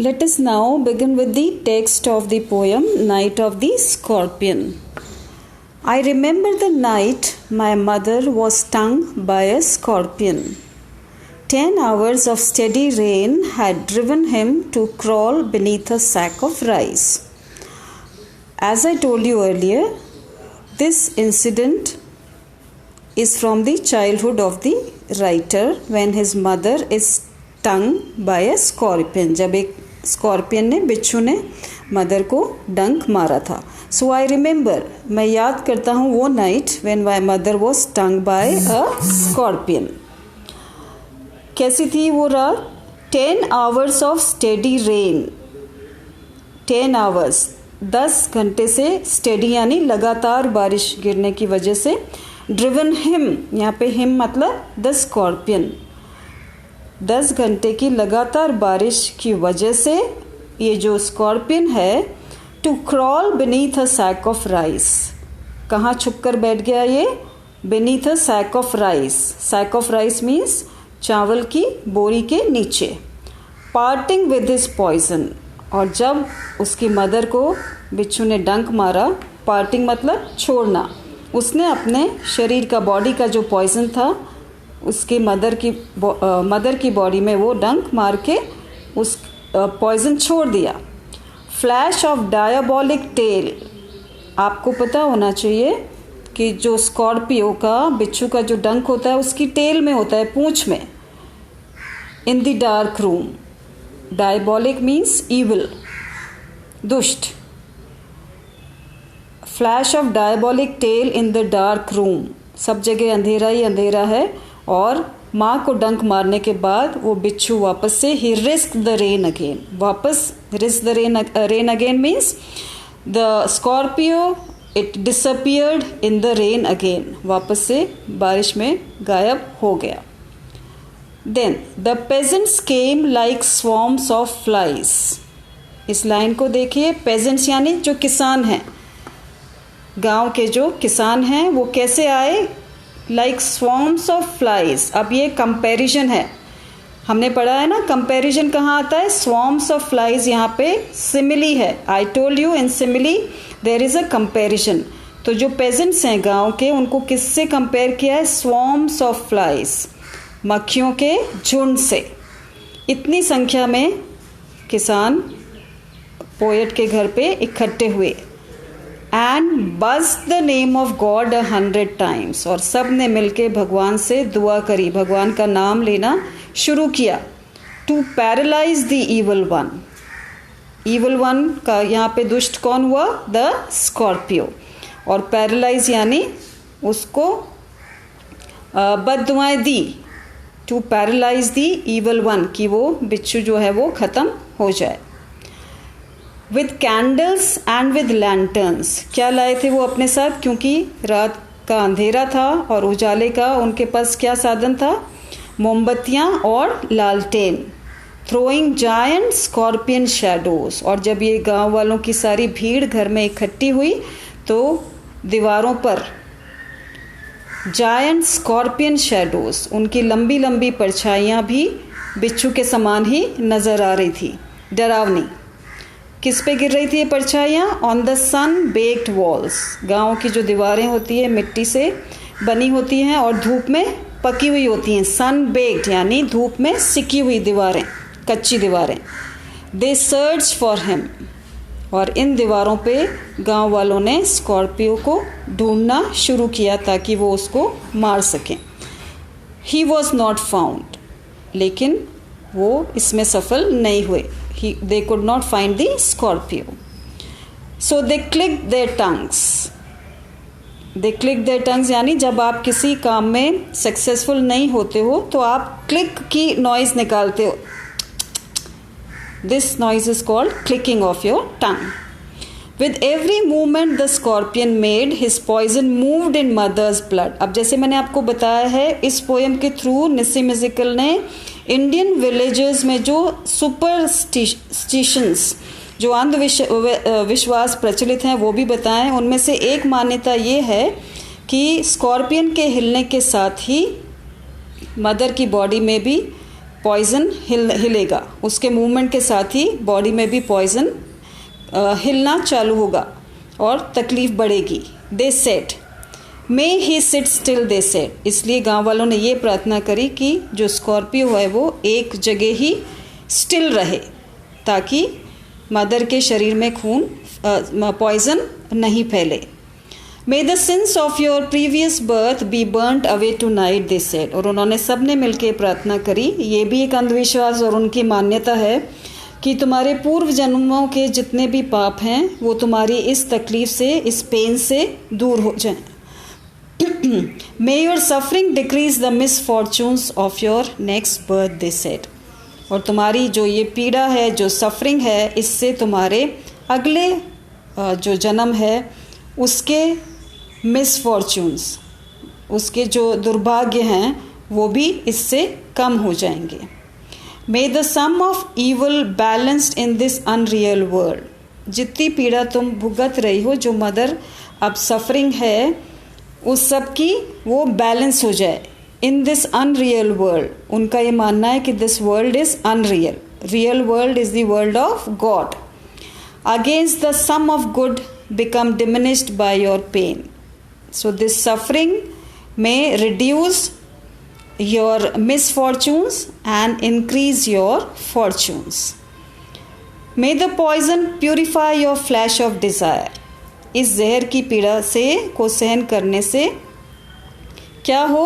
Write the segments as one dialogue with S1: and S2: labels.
S1: Let us now begin with the text of the poem Night of the Scorpion. I remember the night my mother was stung by a scorpion. 10 hours of steady rain had driven him to crawl beneath a sack of rice. As I told you earlier, this incident is from the childhood of the writer when his mother is stung by a scorpion. जब एक scorpion ने, बिच्छू ने mother को डंक मारा था. सो I remember, मैं याद करता हूँ वो night when my mother was stung by a scorpion. कैसी थी वो रात? 10 hours of steady rain. 10 hours, 10 घंटे से स्टेडी यानी लगातार बारिश गिरने की वजह से. ड्रिवन हिम, यहाँ पे हिम मतलब द स्कॉर्पियन. 10 घंटे की लगातार बारिश की वजह से ये जो स्कॉर्पियन है, to crawl beneath a sack of rice. कहाँ छुप कर बैठ गया ये? Beneath a sack of rice. Sack of rice means चावल की बोरी के नीचे. पार्टिंग विद हिज पॉइजन, और जब उसकी मदर को बिच्छू ने डंक मारा, पार्टिंग मतलब छोड़ना, उसने अपने शरीर का, बॉडी का जो पॉइजन था उसकी मदर की बॉडी में वो डंक मार के उस पॉइजन छोड़ दिया. Flash of diabolic tail. आपको पता होना चाहिए कि जो स्कॉर्पियो का, बिच्छू का जो डंक होता है उसकी टेल में होता है, पूंछ में. In the dark room. Diabolic means evil, दुष्ट. Flash of diabolic tail in the dark room. सब जगह अंधेरा ही अंधेरा है, और माँ को डंक मारने के बाद वो बिच्छू वापस से ही रिस्क द रेन अगेन. वापस risk the rain again means the scorpio it disappeared in the rain again. वापस से बारिश में गायब हो गया. Then the peasants came like swarms of flies. इस लाइन को देखिए. पेजेंट्स यानी जो किसान हैं, गांव के जो किसान हैं, वो कैसे आए? Like swarms of flies. अब ये कंपैरिजन है, हमने पढ़ा है ना, कंपैरिजन कहाँ आता है? Swarms of flies. यहाँ पे सिमिली है. I told you in simile there is a comparison. तो जो पेजेंट्स हैं गांव के, उनको किससे कंपेयर किया है? स्वॉर्म्स ऑफ फ्लाइज, मक्खियों के झुंड से. इतनी संख्या में किसान पोएट के घर पे इकट्ठे हुए. एंड बज the name of God 100 times. और सब ने मिलके भगवान से दुआ करी, भगवान का नाम लेना शुरू किया. To paralyse the evil one. Evil one का यहाँ पे दुष्ट कौन हुआ? The Scorpio. और पैरालाइज यानी उसको बद्दुआएं दी. To paralyse the evil one, कि वो बिच्छू जो है वो ख़त्म हो जाए. With candles and with lanterns. क्या लाए थे वो अपने साथ? क्योंकि रात का अंधेरा था और उजाले का उनके पास क्या साधन था? मोमबत्तियाँ और लालटेन. Throwing giant scorpion shadows. और जब ये गांव वालों की सारी भीड़ घर में इकट्ठी हुई तो दीवारों पर जायंट स्कॉर्पियन शैडोज, उनकी लंबी लंबी परछाइयाँ भी बिच्छू के समान ही नज़र आ रही थी, डरावनी. किस पे गिर रही थी ये परछाइयाँ? On the sun baked walls. गाँव की जो दीवारें होती है मिट्टी से बनी होती हैं और धूप में पकी हुई होती हैं. सन बेक्ड यानी धूप में सिकी हुई दीवारें, कच्ची दीवारें. दे सर्च फॉर हिम. और इन दीवारों पे गांव वालों ने स्कॉर्पियो को ढूंढना शुरू किया ताकि वो उसको मार सकें. He was not found. लेकिन वो इसमें सफल नहीं हुए. They could not find the Scorpio. So they clicked their tongues. They clicked their tongues यानी जब आप किसी काम में सक्सेसफुल नहीं होते हो तो आप क्लिक की नॉइज़ निकालते हो. This noise is called clicking of your tongue. With every movement the scorpion made, his poison moved in mother's blood. अब जैसे मैंने आपको बताया है, इस पोएम के थ्रू निस्सी म्यूजिकल ने इंडियन विलेजेस में जो सुपरस्टिशंस, जो अंधविश्वास प्रचलित हैं, वो भी बताएं. उनमें से एक मान्यता ये है कि स्कॉर्पियन के हिलने के साथ ही मदर की बॉडी में भी पॉइजन हिलेगा, उसके मूवमेंट के साथ ही बॉडी में भी पॉइजन हिलना चालू होगा और तकलीफ बढ़ेगी। They said may he seat still, they said, इसलिए गांव वालों ने ये प्रार्थना करी कि जो स्कॉर्पियो है वो एक जगह ही स्टिल रहे ताकि मदर के शरीर में खून पॉइजन नहीं फैले। May the sins of your previous birth be burned away tonight, they said, और उन्होंने सब ने मिलकर प्रार्थना करी। ये भी एक अंधविश्वास और उनकी मान्यता है कि तुम्हारे पूर्व जन्मों के जितने भी पाप हैं वो तुम्हारी इस तकलीफ से, इस पेन से दूर हो जाएं। मे your suffering decrease the misfortunes of your next birth, they said, और तुम्हारी जो ये पीड़ा है, जो सफरिंग है, इससे तुम्हारे अगले जो जन्म है उसके मिसफॉर्चून्स, उसके जो दुर्भाग्य हैं वो भी इससे कम हो जाएंगे। May the sum of evil balanced in this unreal world, जितनी पीड़ा तुम भुगत रही हो, जो मदर अब सफरिंग है, उस सब की वो बैलेंस हो जाए। इन दिस अनरियल वर्ल्ड, उनका ये मानना है कि this world is unreal, real world is the world of God. Against the sum of good become diminished by your pain, so this suffering may reduce your misfortunes and increase your fortunes. May the poison purify your flesh of desire, इस जहर की पीड़ा से को सहन करने से क्या हो,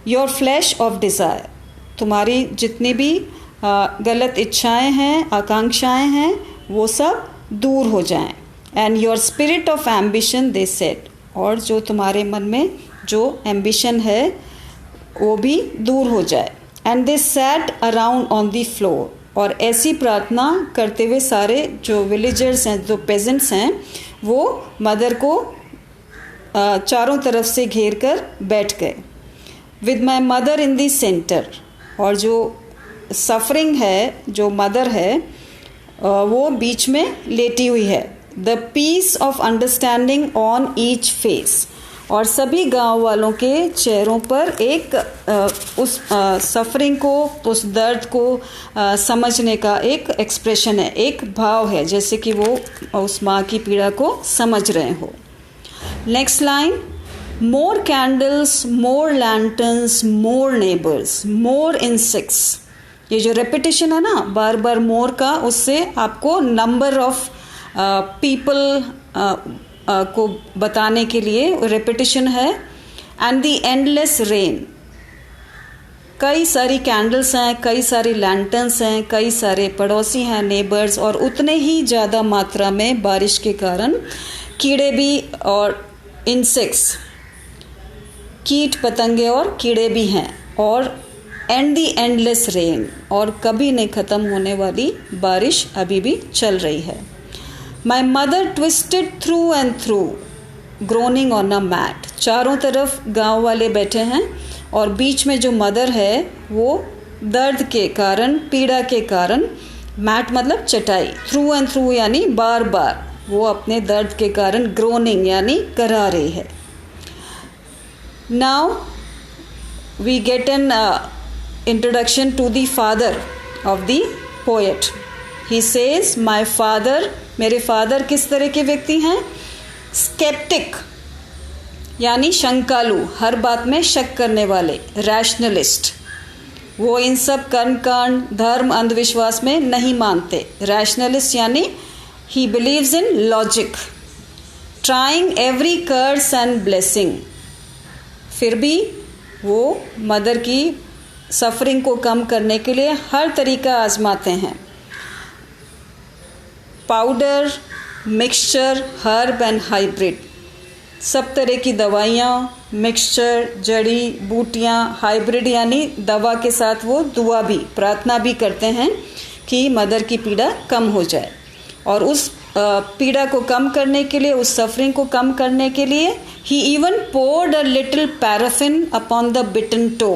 S1: योर फ्लैश ऑफ डिज़ायर, तुम्हारी जितनी भी गलत इच्छाएं हैं, आकांक्षाएं हैं, वो सब दूर हो जाएं। And your spirit of ambition, they said, और जो तुम्हारे मन में जो एम्बिशन है वो भी दूर हो जाए। And they sat around on the floor, और ऐसी प्रार्थना करते हुए सारे जो विलेजर्स हैं, जो पेजेंट्स हैं, वो मदर को चारों तरफ से घेर कर बैठ गए। With my mother in the centre, और जो सफरिंग है, जो मदर है, वो बीच में लेटी हुई है। The peace of understanding on each face, और सभी गांव वालों के चेहरों पर एक उस सफरिंग को, उस दर्द को समझने का एक एक्सप्रेशन है, एक भाव है, जैसे कि वो उस माँ की पीड़ा को समझ रहे हो। नेक्स्ट लाइन, मोर कैंडल्स, मोर लैंटर्न्स, मोर नेबर्स, मोर इंसेक्ट्स, ये जो रेपिटेशन है ना बार बार मोर का, उससे आपको नंबर ऑफ पीपल को बताने के लिए रेपिटेशन है। एंड दी एंडलेस रेन, कई सारी कैंडल्स हैं, कई सारी लैंटर्न्स हैं, कई सारे पड़ोसी हैं, नेबर्स, और उतने ही ज़्यादा मात्रा में बारिश के कारण कीड़े भी और इंसेक्ट्स, कीट पतंगे और कीड़े भी हैं। और एंड दी एंडलेस रेन, और कभी नहीं ख़त्म होने वाली बारिश अभी भी चल रही है। My mother twisted through and through, groaning on a mat, चारों तरफ गांव वाले बैठे हैं और बीच में जो मदर है वो दर्द के कारण, पीड़ा के कारण, मैट मतलब चटाई, थ्रू एंड थ्रू यानी बार बार, वो अपने दर्द के कारण ग्रोनिंग यानी करा रही है। Now we get an introduction to the father of the poet. He says my father, मेरे फादर किस तरह के व्यक्ति हैं? स्केप्टिक यानी शंकालु, हर बात में शक करने वाले, रैशनलिस्ट, वो इन सब कर्मकांड, धर्म, अंधविश्वास में नहीं मानते। रैशनलिस्ट यानी he believes in logic. Trying every curse and blessing, फिर भी वो मदर की सफरिंग को कम करने के लिए हर तरीका आजमाते हैं। Powder, mixture, herb and hybrid, सब तरह की दवाइयाँ, मिक्सचर, जड़ी बूटियाँ, हाइब्रिड यानी दवा के साथ वो दुआ भी, प्रार्थना भी करते हैं कि मदर की पीड़ा कम हो जाए। और उस पीड़ा को कम करने के लिए, उस सफरिंग को कम करने के लिए ही even poured a little paraffin upon the bitten toe,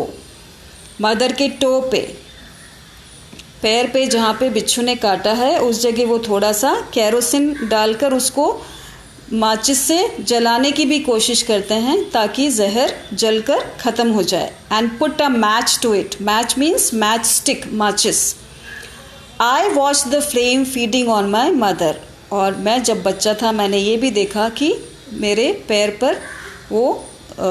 S1: mother के टो पे, पैर पे जहाँ पे बिच्छू ने काटा है उस जगह वो थोड़ा सा कैरोसिन डालकर उसको माचिस से जलाने की भी कोशिश करते हैं ताकि जहर जलकर ख़त्म हो जाए. And put a match to it. Match means matchstick, माचिस. I watch the flame feeding on my mother. और मैं जब बच्चा था मैंने ये भी देखा कि मेरे पैर पर वो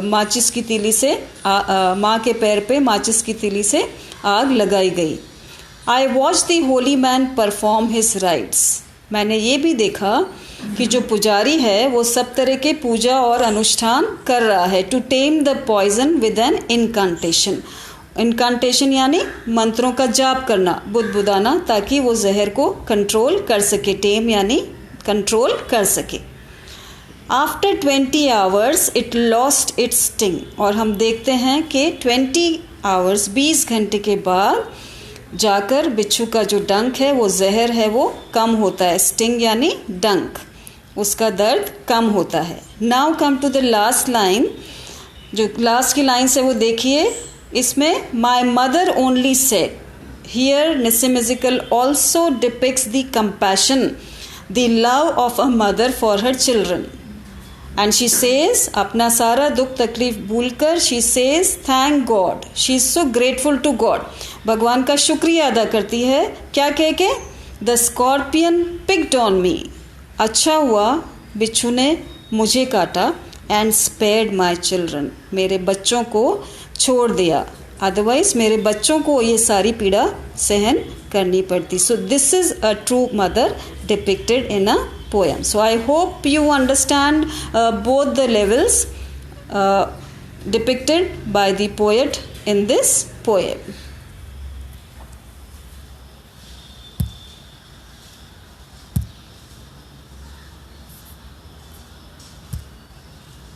S1: माचिस की तीली से माँ के पैर पे माचिस की तीली से आग लगाई गई. आई watch the Holi man perform his rights. मैंने ये भी देखा कि जो पुजारी है वो सब तरह के पूजा और अनुष्ठान कर रहा है. To tame the poison with an incantation. Incantation यानी मंत्रों का जाप करना, बुदबुदाना, ताकि वो जहर को कंट्रोल कर सके. टेम यानी कंट्रोल कर सके. After 20 hours it lost its sting. और हम देखते हैं कि 20 आवर्स 20 घंटे के बाद जाकर बिच्छू का जो डंक है, वो जहर है, वो कम होता है. स्टिंग यानी डंक, उसका दर्द कम होता है. Now come to the last line. जो लास्ट की लाइन से वो देखिए, इसमें my mother only said. Here Nissim Ezekiel also depicts the compassion, the love of a mother for her children. And she says, अपना सारा दुख तकलीफ भूलकर she says thank God. She is so grateful to God. भगवान का शुक्रिया अदा करती है. क्या कह के? The scorpion picked on me. अच्छा हुआ बिच्छू ने मुझे काटा. And spared my children. मेरे बच्चों को छोड़ दिया, अदरवाइज मेरे बच्चों को ये सारी पीड़ा सहन करनी पड़ती. So this is a true mother depicted in a poem. So I hope you understand both the levels depicted by the poet in this poem.